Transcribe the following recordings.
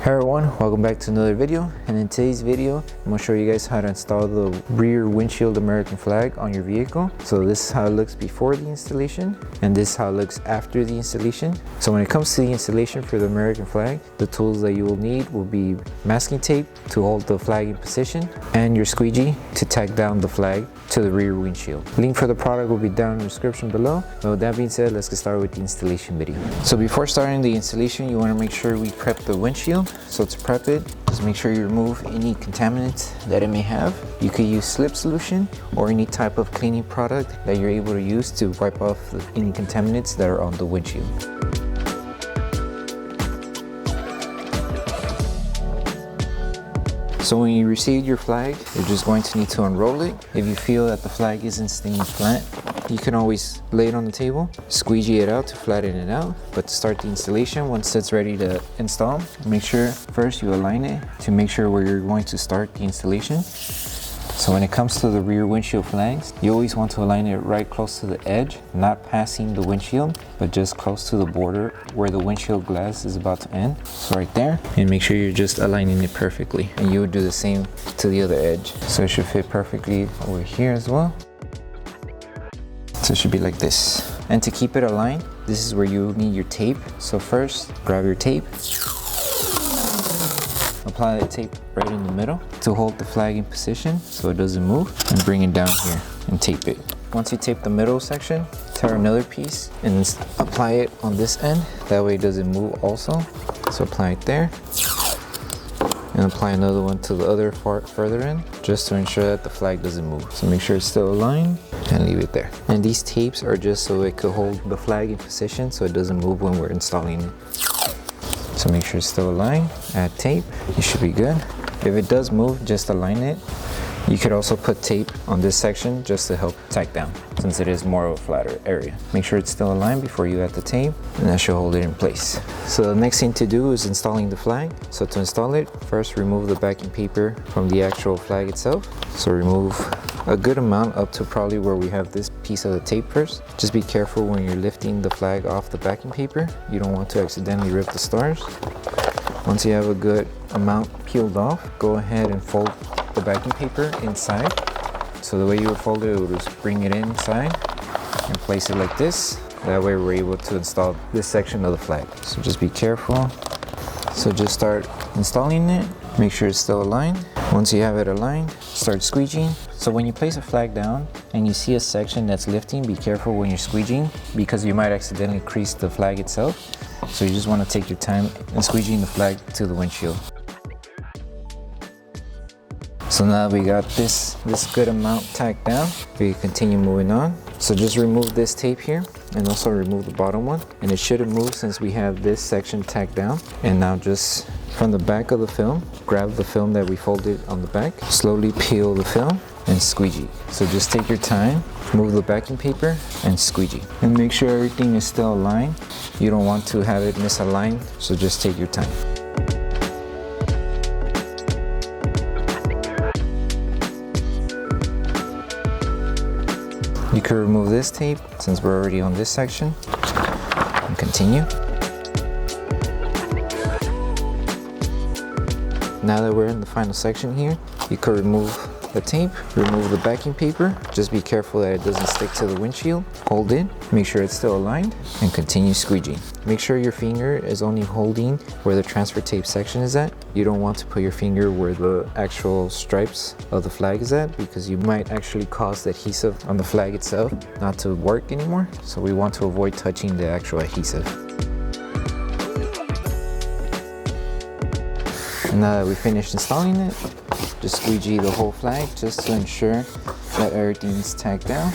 Hey everyone, welcome back to another video, and in today's video I'm going to show you guys how to install the rear windshield American flag on your vehicle. So this is how it looks before the installation, and this is how it looks after the installation. So when it comes to the installation for the American flag, the tools that you will need will be masking tape to hold the flag in position and your squeegee to tack down the flag to the rear windshield. Link for the product will be down in the description below. But with that being said, let's get started with the installation video. So before starting the installation, you want to make sure we prep the windshield. So to prep it, just make sure you remove any contaminants that it may have. You could use slip solution or any type of cleaning product that you're able to use to wipe off any contaminants that are on the windshield. So when you receive your flag, you're just going to need to unroll it. If you feel that the flag isn't staying flat, you can always lay it on the table, squeegee it out to flatten it out. But to start the installation, once it's ready to install, make sure first you align it to make sure where you're going to start the installation. So when it comes to the rear windshield flags, you always want to align it right close to the edge, not passing the windshield, but just close to the border where the windshield glass is about to end. So right there, and make sure you're just aligning it perfectly. And you would do the same to the other edge. So it should fit perfectly over here as well. So it should be like this. And to keep it aligned, this is where you need your tape. So first, grab your tape. Apply the tape right in the middle to hold the flag in position so it doesn't move, and bring it down here and tape it. Once you tape the middle section, tear another piece and apply it on this end. That way it doesn't move also. So apply it there and apply another one to the other further end, just to ensure that the flag doesn't move. So make sure it's still aligned and leave it there. And these tapes are just so it could hold the flag in position so it doesn't move when we're installing it. So make sure it's still aligned, add tape, you should be good. If it does move, just align it. You could also put tape on this section just to help tack down, since it is more of a flatter area. Make sure it's still aligned before you add the tape, and that should hold it in place. So the next thing to do is installing the flag. So to install it, first remove the backing paper from the actual flag itself. So remove a good amount up to probably where we have this piece of the tape first. Just be careful when you're lifting the flag off the backing paper. You don't want to accidentally rip the stars. Once you have a good amount peeled off, go ahead and fold the backing paper inside. So the way you would fold it, would just bring it inside and place it like this. That way we're able to install this section of the flag. So just be careful. So just start installing it. Make sure it's still aligned. Once you have it aligned, start squeegeeing. So when you place a flag down and you see a section that's lifting, be careful when you're squeegeeing because you might accidentally crease the flag itself. So you just want to take your time and squeegeeing the flag to the windshield. So now we got this good amount tacked down, we can continue moving on. So just remove this tape here and also remove the bottom one. And it shouldn't move since we have this section tacked down. And now just from the back of the film, grab the film that we folded on the back, slowly peel the film and squeegee. So just take your time, move the backing paper and squeegee. And make sure everything is still aligned. You don't want to have it misaligned, so just take your time. You could remove this tape since we're already on this section and continue. Now that we're in the final section here, you could remove the tape, remove the backing paper. Just be careful that it doesn't stick to the windshield. Hold it, make sure it's still aligned, and continue squeegeeing. Make sure your finger is only holding where the transfer tape section is at. You don't want to put your finger where the actual stripes of the flag is at, because you might actually cause the adhesive on the flag itself not to work anymore. So we want to avoid touching the actual adhesive. And now that we finished installing it, just squeegee the whole flag just to ensure that everything's tacked down.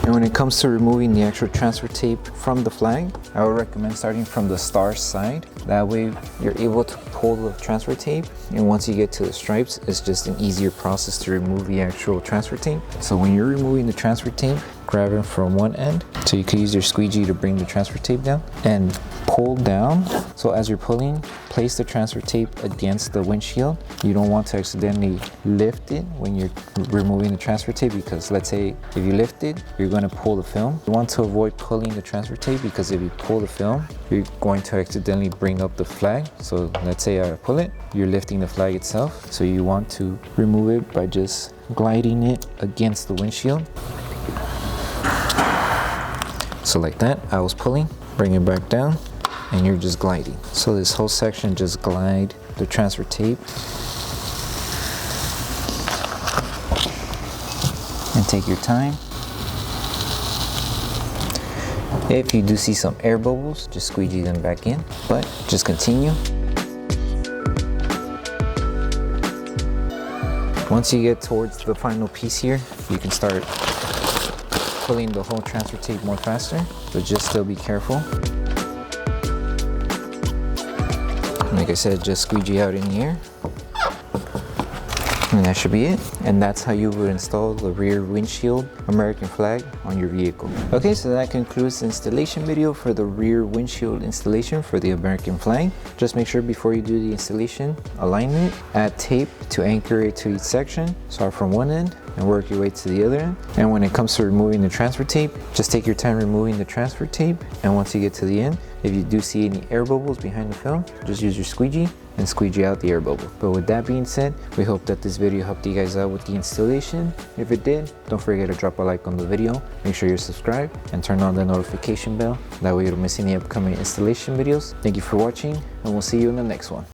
And when it comes to removing the actual transfer tape from the flag, I would recommend starting from the star side. That way you're able to pull the transfer tape, and once you get to the stripes, it's just an easier process to remove the actual transfer tape. So when you're removing the transfer tape, grab it from one end. So you can use your squeegee to bring the transfer tape down and pull down. So as you're pulling, place the transfer tape against the windshield. You don't want to accidentally lift it when you're removing the transfer tape, because let's say if you lift it, you're going to pull the film. You want to avoid pulling the transfer tape, because if you pull the film, you're going to accidentally bring up the flag. So let's say I pull it, you're lifting the flag itself. So you want to remove it by just gliding it against the windshield. So like that, I was pulling, bring it back down, and you're just gliding. So this whole section, just glide the transfer tape and take your time. If you do see some air bubbles, just squeegee them back in, but just continue. Once you get towards the final piece here, you can start pulling the whole transfer tape more faster, but just still be careful. Like I said, just squeegee out in the air. And that should be it. And that's how you would install the rear windshield American flag on your vehicle. Okay, so that concludes the installation video for the rear windshield installation for the American flag. Just make sure before you do the installation, align it, add tape to anchor it to each section. Start from one end and work your way to the other end. And when it comes to removing the transfer tape, just take your time removing the transfer tape. And once you get to the end, if you do see any air bubbles behind the film, just use your squeegee and squeegee out the air bubble. But with that being said, we hope that this video helped you guys out with the installation. If it did, don't forget to drop a like on the video. Make sure you're subscribed and turn on the notification bell. That way you don't miss any upcoming installation videos. Thank you for watching, and we'll see you in the next one.